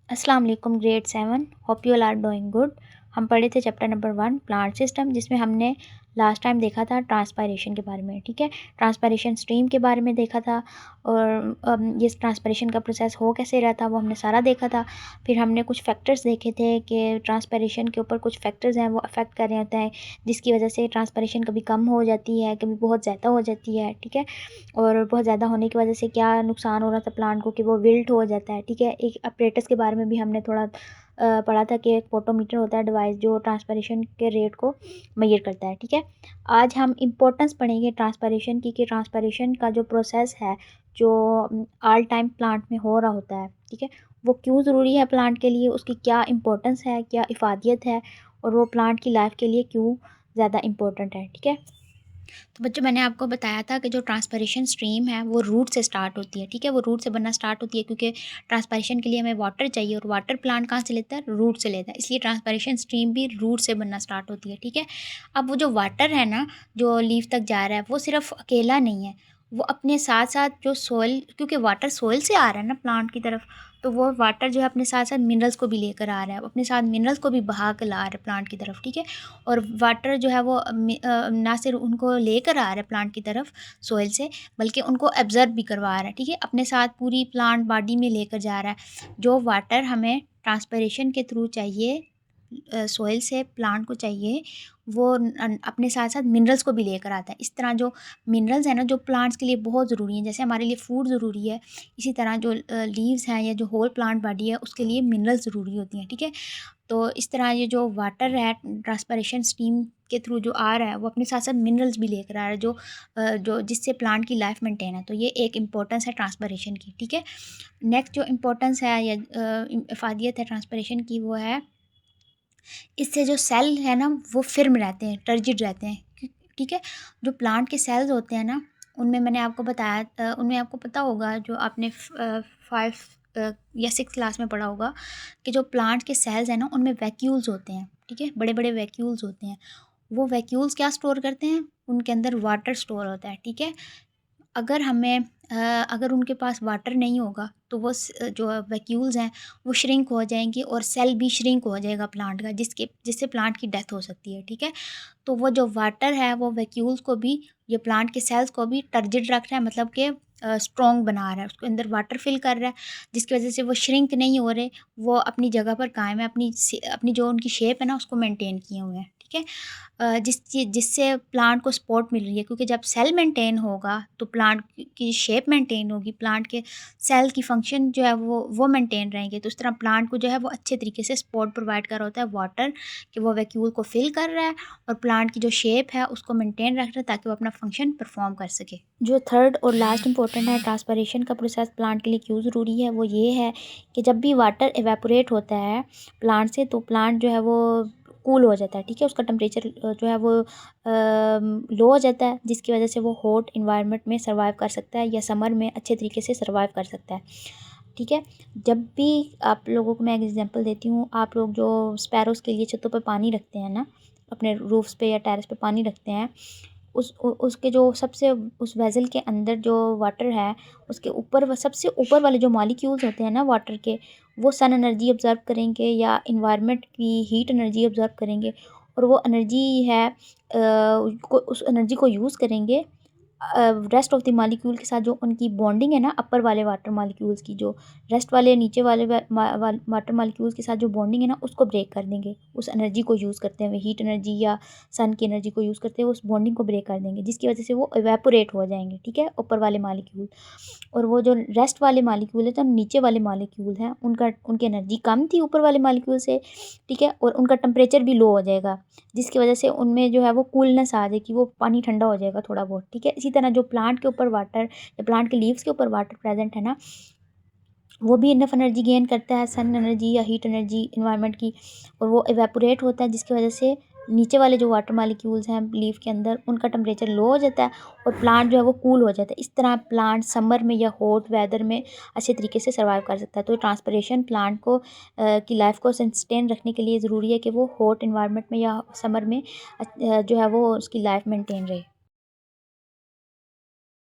अस्सलाम वालेकुम grade 7 hope you all are doing good. हम पढ़े थे चैप्टर नंबर 1 प्लांट सिस्टम, जिसमें हमने लास्ट टाइम देखा था ट्रांसपायरेशन के बारे में। ठीक है, ट्रांसपायरेशन स्ट्रीम के बारे में देखा था और ये ट्रांसपायरेशन का प्रोसेस हो कैसे रहा था वो हमने सारा देखा था। फिर हमने कुछ फैक्टर्स देखे थे कि ट्रांसपायरेशन के ऊपर कुछ फैक्टर्स हैं वो अफेक्ट कर रहे होते हैं, जिसकी वजह से ट्रांसपायरेशन कभी कम हो जाती है, कभी बहुत ज़्यादा हो जाती है। ठीक है, और बहुत ज़्यादा होने की वजह से क्या नुकसान हो रहा था प्लांट को कि वो विल्ट हो जाता है। ठीक है, एक अपरेटस के बारे में भी हमने थोड़ा पढ़ा था कि एक फोटोमीटर होता है डिवाइस जो ट्रांसपायरेशन के रेट को मेजर करता है। ठीक है, आज हम इम्पोर्टेंस पढ़ेंगे ट्रांसपायरेशन की, कि ट्रांसपायरेशन का जो प्रोसेस है जो ऑल टाइम प्लांट में हो रहा होता है, ठीक है, वो क्यों ज़रूरी है प्लांट के लिए, उसकी क्या इम्पोर्टेंस है, क्या इफ़ादियत है, और वो प्लांट की लाइफ के लिए क्यों ज़्यादा इम्पोर्टेंट है। ठीक है, तो बच्चों मैंने आपको बताया था कि जो ट्रांसपायरेशन स्ट्रीम है वो रूट से स्टार्ट होती है। ठीक है, वो रूट से बनना स्टार्ट होती है क्योंकि ट्रांसपायरेशन के लिए हमें वाटर चाहिए और वाटर प्लांट कहाँ से लेता है, रूट से लेता है, इसलिए ट्रांसपायरेशन स्ट्रीम भी रूट से बनना स्टार्ट होती है। ठीक है, अब वो जो वाटर है ना जो लीफ तक जा रहा है वो सिर्फ अकेला नहीं है, वो अपने साथ साथ जो सोइल, क्योंकि वाटर सोइल से आ रहा है ना प्लांट की तरफ, तो वो वाटर जो है अपने साथ साथ मिनरल्स को भी लेकर आ रहा है, अपने साथ मिनरल्स को भी बहा कर ला रहा है प्लांट की तरफ। ठीक है, और वाटर जो है वो ना सिर्फ उनको लेकर आ रहा है प्लांट की तरफ सोइल से, बल्कि उनको एब्जर्व भी करवा रहा है। ठीक है, अपने साथ पूरी प्लांट बॉडी में लेकर जा रहा है। जो वाटर हमें ट्रांसपिरेशन के थ्रू चाहिए सोइल से प्लांट को चाहिए, वो अपने साथ साथ मिनरल्स को भी लेकर आता है। इस तरह जो मिनरल्स हैं ना जो प्लांट्स के लिए बहुत ज़रूरी हैं, जैसे हमारे लिए फूड ज़रूरी है, इसी तरह जो लीव्स हैं या जो होल प्लांट बॉडी है उसके लिए मिनरल्स ज़रूरी होती हैं। ठीक है, तो इस तरह ये जो वाटर है ट्रांसपिरेशन स्टीम के थ्रू जो आ रहा है वो अपने साथ साथ मिनरल्स भी लेकर आ रहा है जो जिससे प्लांट की लाइफ मेंटेन है। तो ये एक इम्पोर्टेंस है ट्रांसपिरेशन की। ठीक है, नेक्स्ट जो इम्पोर्टेंस है या इफादियत है ट्रांसपिरेशन की वो है, इससे जो सेल है ना वो फिर्म रहते हैं, टर्जिड रहते हैं। ठीक है, जो प्लांट के सेल्स होते हैं ना उनमें मैंने आपको बताया, उनमें आपको पता होगा जो आपने 5 या 6 क्लास में पढ़ा होगा कि जो प्लांट के सेल्स हैं ना उनमें वैक्यूल्स होते हैं। ठीक है, बड़े बड़े वैक्यूल्स होते हैं। वो वैक्यूल्स क्या स्टोर करते हैं, उनके अंदर वाटर स्टोर होता है। ठीक है, अगर हमें अगर उनके पास वाटर नहीं होगा तो वो जो वैक्यूल्स हैं वो श्रिंक हो जाएंगी और सेल भी श्रिंक हो जाएगा प्लांट का, जिससे प्लांट की डेथ हो सकती है। ठीक है, तो वो जो वाटर है वो वैक्यूल्स को भी, ये प्लांट के सेल्स को भी टर्जिड रख रहा है, मतलब कि स्ट्रॉन्ग बना रहा है, उसके अंदर वाटर फिल कर रहा है, जिसकी वजह से वो श्रिंक नहीं हो रहे, वो अपनी जगह पर कायम है, अपनी जो उनकी शेप है ना उसको मेंटेन किए हुए हैं। ठीक है, जिससे प्लांट को सपोर्ट मिल रही है, क्योंकि जब सेल मेंटेन होगा तो प्लांट की शेप मेंटेन होगी, प्लांट के सेल की फंक्शन जो है वो मेंटेन रहेंगे। तो इस तरह प्लांट को जो है वो अच्छे तरीके से सपोर्ट प्रोवाइड कर रहा होता है वाटर, कि वो वैक्यूल को फिल कर रहा है और प्लांट की जो शेप है उसको मेंटेन रख रहा है ताकि वो अपना फंक्शन परफॉर्म कर सके। जो थर्ड और लास्ट इंपॉर्टेंट है ट्रांसपिरेशन का प्रोसेस प्लांट के लिए क्यों ज़रूरी है, वो ये है कि जब भी वाटर एवेपोरेट होता है प्लांट से तो प्लांट जो है वो कूल हो जाता है। ठीक है, उसका टेम्परेचर जो है वो लो हो जाता है, जिसकी वजह से वो हॉट इन्वायरमेंट में सर्वाइव कर सकता है या समर में अच्छे तरीके से सर्वाइव कर सकता है। ठीक है, जब भी आप लोगों को मैं एक एग्जांपल देती हूँ, आप लोग जो स्पैरोज़ के लिए छतों पर पानी रखते हैं ना, अपने रूफ्स पे या टेरेस पे पानी रखते हैं, उसके जो सबसे उस वेसल के अंदर जो वाटर है उसके ऊपर सबसे ऊपर वाले जो मॉलिक्यूल्स होते हैं ना वाटर के, वो सन एनर्जी ऑब्ज़र्व करेंगे या इन्वायरमेंट की हीट एनर्जी ऑब्ज़र्व करेंगे, और वो एनर्जी है उस एनर्जी को यूज़ करेंगे रेस्ट ऑफ द मॉलिक्यूल के साथ, जो उनकी बॉन्डिंग है ना अपर वाले वाटर मॉलिक्यूल्स की, जो रेस्ट वाले नीचे वाले वाटर मॉलिक्यूल्स के साथ जो बॉन्डिंग है ना उसको ब्रेक कर देंगे, उस एनर्जी को यूज़ करते हुए, हीट एनर्जी या सन की एनर्जी को यूज़ करते हुए उस बॉन्डिंग को ब्रेक कर देंगे, जिसकी वजह से वो इवेपोरेट हो जाएंगे। ठीक है, ऊपर वाले मॉलिक्यूल, और वो जो रेस्ट वाले मॉलिक्यूल है, तो नीचे वाले मॉलिक्यूल हैं उनकी एनर्जी कम थी ऊपर वाले मॉलिक्यूल से। ठीक है, और उनका टेम्परेचर भी लो हो जाएगा, जिसकी वजह से उनमें जो है वो कूलनेस आ जाएगी, वो पानी ठंडा हो जाएगा थोड़ा बहुत। ठीक है, इसी तरह जो प्लांट के ऊपर वाटर या प्लांट के लीव्स के ऊपर वाटर प्रेजेंट है ना, वो भी इनफ एनर्जी गेन करता है, सन एनर्जी या हीट एनर्जी इन्वायरमेंट की, और वो इवेपोरेट होता है, जिसकी वजह से नीचे वाले जो वाटर मालिक्यूल्स हैं लीफ के अंदर उनका टेम्परेचर लो हो जाता है और प्लांट जो है वो कूल हो जाता है। इस तरह प्लांट समर में या हॉट वेदर में अच्छे तरीके से सर्वाइव कर सकता है। तो ट्रांसपिरेशन प्लांट को की लाइफ को सस्टेन रखने के लिए ज़रूरी है कि वो हॉट इन्वायरमेंट में या समर में जो है वो उसकी लाइफ मेंटेन रहे।